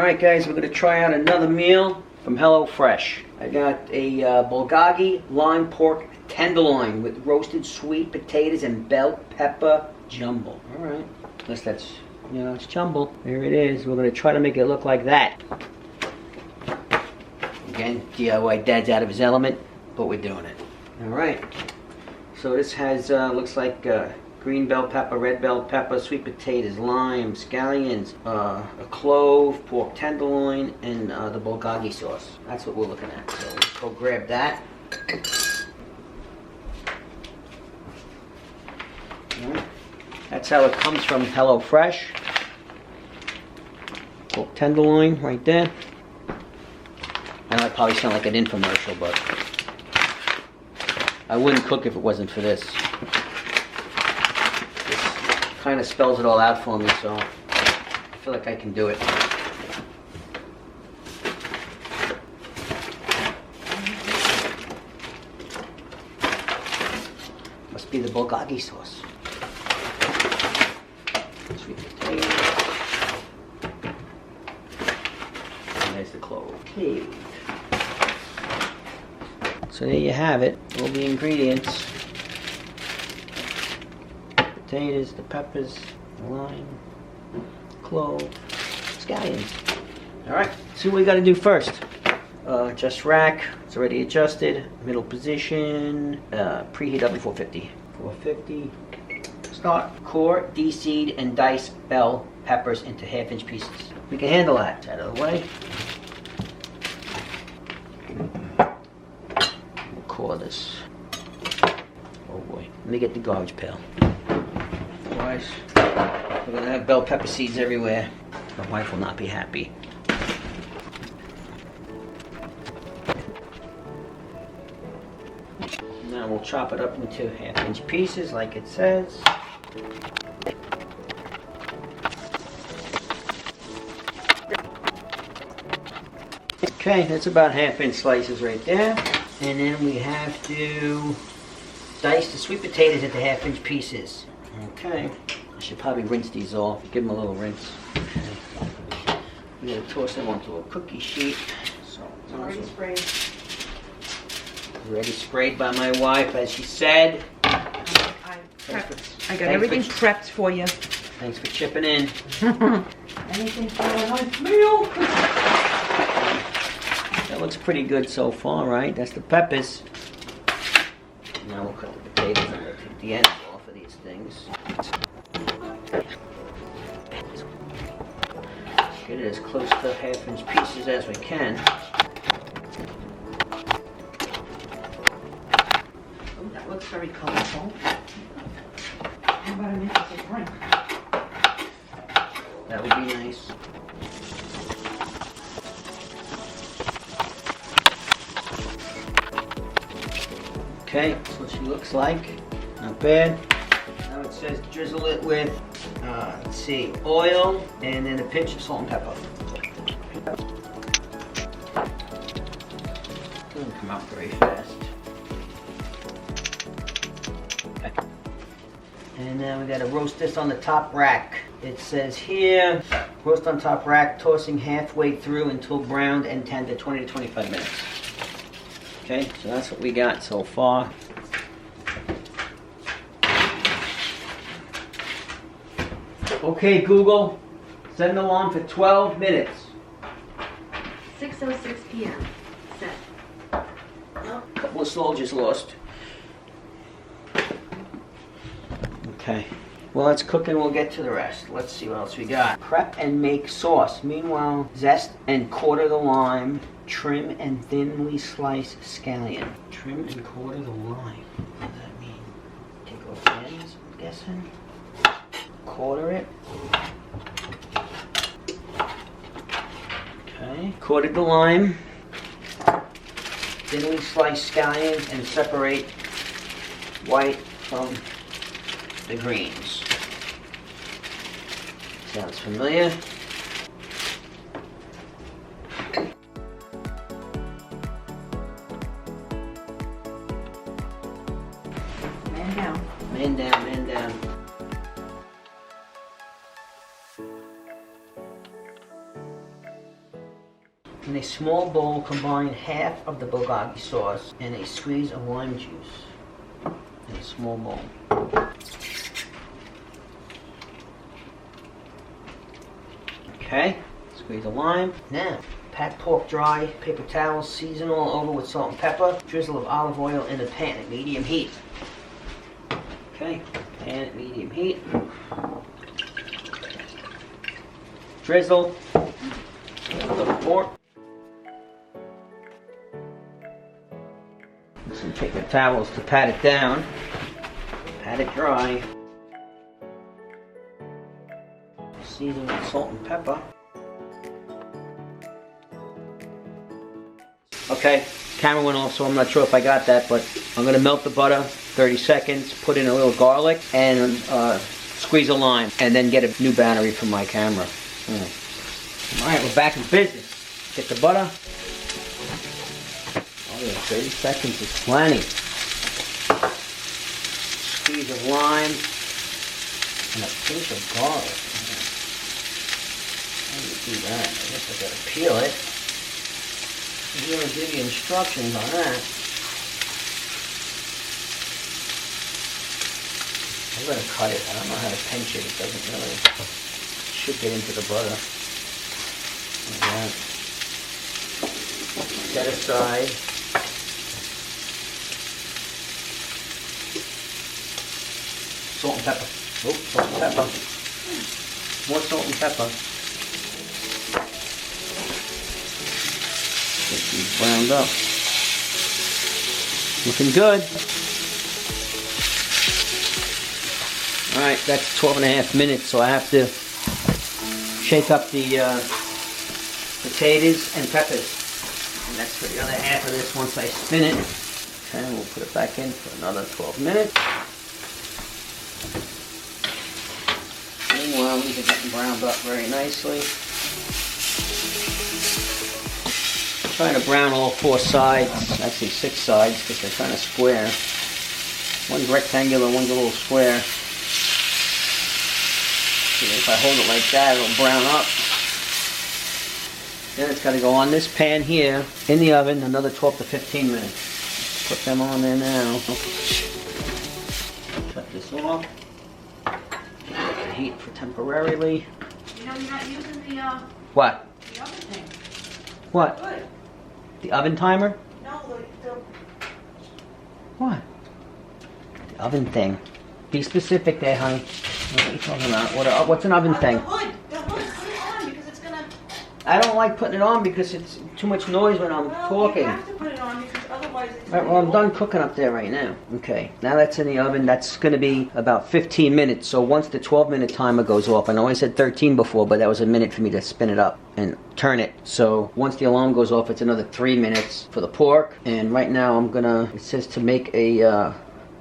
Alright guys, we're going to try out another meal from HelloFresh. I got a Bulgogi Lime Pork Tenderloin with roasted sweet potatoes and bell pepper jumble. Alright, unless that's, you know, it's jumble. There it is. We're going to try to make it look like that. Again, DIY Dad's out of his element, but we're doing it. Alright, so this has, looks like green bell pepper, red bell pepper, sweet potatoes, lime, scallions, a clove, pork tenderloin, and the bulgogi sauce. That's what we're looking at. So let's go grab that. Right. That's how it comes from HelloFresh. Pork tenderloin right there. I know I probably sound like an infomercial, but I wouldn't cook if it wasn't for this. Kind of spells it all out for me, so I feel like I can do it. Must be the bulgogi sauce. Sweet potato. And there's the clove. Okay. So there you have it. All the ingredients. Potatoes, the peppers, the lime, clove, scallions. Alright, see what we got to do first. Just rack, it's already adjusted, middle position, preheat up to 450. 450. Start. Core, de-seed, and dice bell peppers into half-inch pieces. We can handle that. Out of the way. We'll core this. Oh boy, let me get the garbage pail. Otherwise, we're going to have bell pepper seeds everywhere. My wife will not be happy. Now we'll chop it up into half-inch pieces like it says. Okay, that's about half-inch slices right there. And then we have to dice the sweet potatoes into half-inch pieces. Okay, I should probably rinse these off. Give them a little rinse. Okay. We're going to toss them onto a cookie sheet. So it's already sprayed. Already sprayed by my wife, as she said. I got everything prepped for you. Thanks for chipping in. Anything for a nice meal. That looks pretty good so far, right? That's the peppers. Now we'll cut the potatoes and we'll take the ends off of these things. Get it as close to half-inch pieces as we can. Oh, that looks very colorful. How about a mix of drink? That would be nice. Okay, that's what she looks like. Not bad. Now it says drizzle it with, let's see, oil and then a pinch of salt and pepper. Doesn't come out very fast. Okay. And then we gotta roast this on the top rack. It says here, roast on top rack, tossing halfway through until browned and tender, 20 to 25 minutes. Okay, so that's what we got so far. Okay, Google, set an alarm for 12 minutes. 6:06 p.m. Set. A couple of soldiers lost. Okay, well, it's cooking. We'll get to the rest. Let's see what else we got. Prep and make sauce. Meanwhile, zest and quarter the lime. Trim and thinly slice scallion. Trim and quarter the lime. What does that mean? Take off the ends, I'm guessing. Quarter it. Okay. Quarter the lime. Thinly slice scallions and separate white from the greens. Sounds familiar. Man down. Man down, man down. a small bowl, combine half of the bulgogi sauce and a squeeze of lime juice in a small bowl. Okay, squeeze a lime. Now, pat pork dry, paper towels, season all over with salt and pepper. Drizzle of olive oil in a pan at medium heat. Okay, pan at medium heat. Drizzle a little pork. Some paper towels to pat it down. Pat it dry. Season with salt and pepper. Okay, camera went off, so I'm not sure if I got that, but I'm gonna melt the butter, 30 seconds, put in a little garlic, and squeeze a lime, and then get a new battery for my camera. Alright, we're back in business. Get the butter. Oh yeah, 30 seconds is plenty. Squeeze of lime, and a pinch of garlic. How do you do that? I guess I gotta peel it. I'm gonna give you instructions on that. I'm gonna cut it. I don't know how to pinch it. It doesn't really. It should get into the butter. Like that. Set aside. Salt and pepper. Oh, salt and pepper. More salt and pepper. Get these browned up. Looking good. Alright, that's 12.5 minutes, so I have to shake up the potatoes and peppers. And that's for the other half of this once I spin it. Okay, we'll put it back in for another 12 minutes. Meanwhile, these are getting browned up very nicely. Trying to brown all 4 sides, actually 6 sides, because they're kind of square. One's rectangular, one's a little square. So if I hold it like that, it'll brown up. Then it's got to go on this pan here, in the oven, another 12 to 15 minutes. Put them on there now. Shut this off. Let the heat for temporarily. You know you're not using the What? the oven thing. What? Good. The oven timer? No, the What? The oven thing. Be specific there, honey. What are you talking about? What's an oven thing? The hood. The hood. Put it on because it's gonna. I don't like putting it on because it's too much noise when I'm talking. You have to put it on because otherwise it's. Right, well, I'm done cooking up there right now. Okay, now that's in the oven. That's going to be about 15 minutes. So once the 12-minute timer goes off, I know I said 13 before, but that was a minute for me to spin it up and turn it. So once the alarm goes off, it's another 3 minutes for the pork. And right now I'm gonna, it says to make a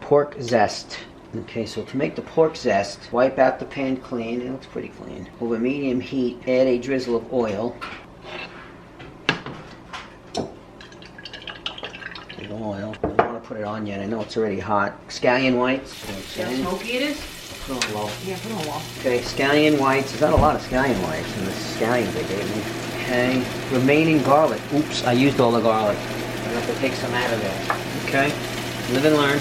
pork zest. Okay, so to make the pork zest, wipe out the pan clean. It looks pretty clean. Over medium heat, add a drizzle of oil. Oil. I don't want to put it on yet. I know it's already hot. Scallion whites. See how smoky it is? Put on low. Yeah, put on low. Okay, scallion whites. There's not a lot of scallion whites in the scallions they gave me. Okay, remaining garlic. Oops, I used all the garlic. I have to take some out of there. Okay, live and learn.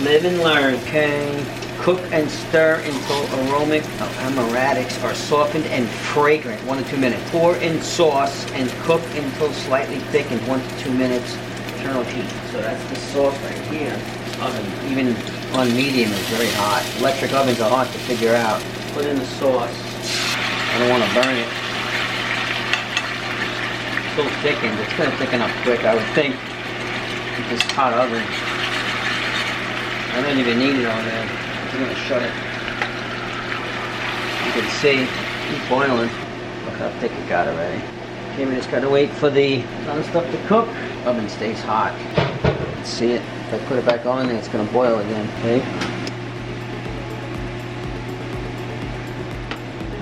Live and learn. Okay, cook and stir until aromatics are softened and fragrant. 1 to 2 minutes. Pour in sauce and cook until slightly thickened. 1 to 2 minutes. Internal heat. So that's the sauce right here. Oven, even on medium, is very hot. Electric ovens are hard to figure out. Put in the sauce. I don't want to burn it. It's still thickened. It's going to thicken up quick, I would think, with this hot oven. I don't even need it on there. I'm going to shut it. You can see it's boiling. Look how thick it got already. Okay, we just got to wait for the other stuff to cook. Oven stays hot. Let's see it. If I put it back on there, it's going to boil again. Okay.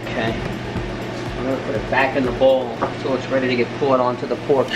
Okay. I'm going to put it back in the bowl until it's ready to get poured onto the pork.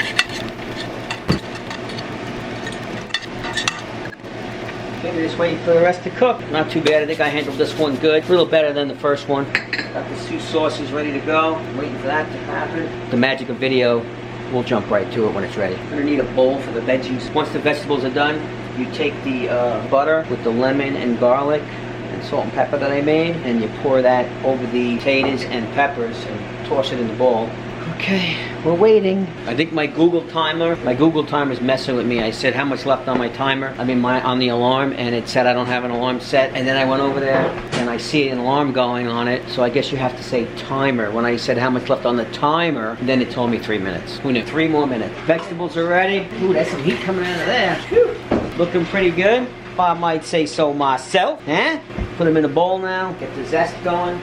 Okay, Okay, just waiting for the rest to cook. Not too bad. I think I handled this one good. A little better than the first one. Got the 2 sauces ready to go. Waiting for that to happen. The magic of video, we'll jump right to it when it's ready. You're gonna need a bowl for the veggies. Once the vegetables are done, you take the butter with the lemon and garlic and salt and pepper that I made, and you pour that over the potatoes and peppers and toss it in the bowl. Okay, we're waiting. I think my Google timer's messing with me. I said how much left on my timer. I mean on the alarm, and it said I don't have an alarm set. And then I went over there and I see an alarm going on it. So I guess you have to say timer. When I said how much left on the timer, then it told me 3 minutes. Who knew? 3 more minutes. Vegetables are ready. Ooh, that's some heat coming out of there. Whew. Looking pretty good, if I might say so myself. Eh? Put them in a bowl now. Get the zest going.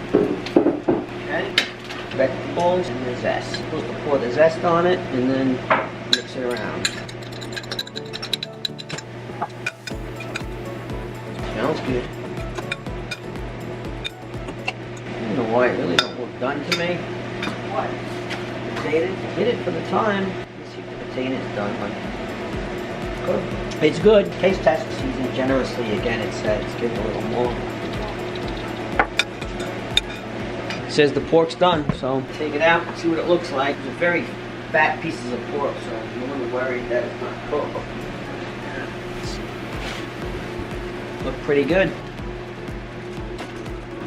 Okay. Vegetables and the zest. Supposed to pour the zest on it and then mix it around. Smells good. I don't know why it really don't look done to me. What? Potatoes? Hit it for the time. Let's see if the potato is done. Good. It's good. Taste test. Season generously again. It says give it a little more. Says the pork's done, so take it out and see what it looks like. They're very fat pieces of pork, so I'm a little worried that it's not cooked. Look pretty good.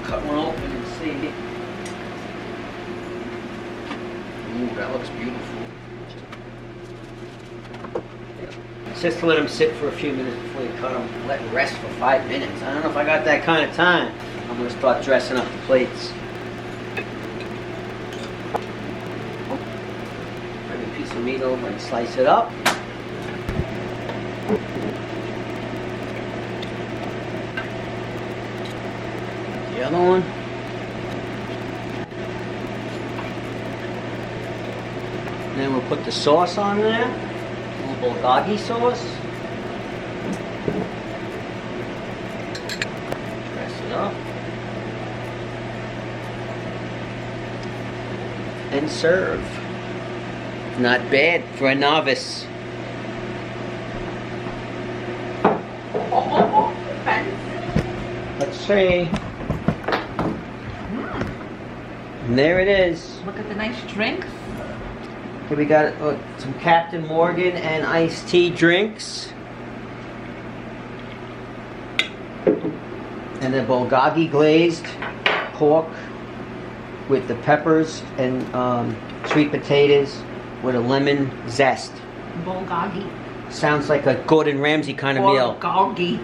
Cut one open and see. Ooh, that looks beautiful. It's just to let them sit for a few minutes before you cut them. Let it rest for 5 minutes. I don't know if I got that kind of time. I'm gonna start dressing up the plates. Meat over and slice it up. The other one. And then we'll put the sauce on there. A little Bulgogi sauce. Press it up. And serve. Not bad for a novice. Let's see. And there it is. Look at the nice drinks. Here we got some Captain Morgan and iced tea drinks. And the Bulgogi glazed pork with the peppers and sweet potatoes. With a lemon zest. Bulgogi. Sounds like a Gordon Ramsay kind of meal. Bulgogi.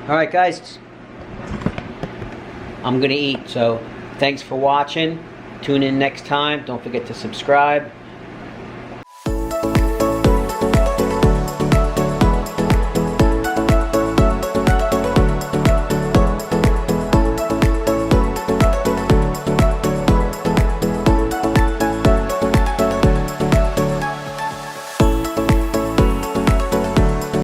Alright guys. I'm gonna eat, so thanks for watching. Tune in next time. Don't forget to subscribe.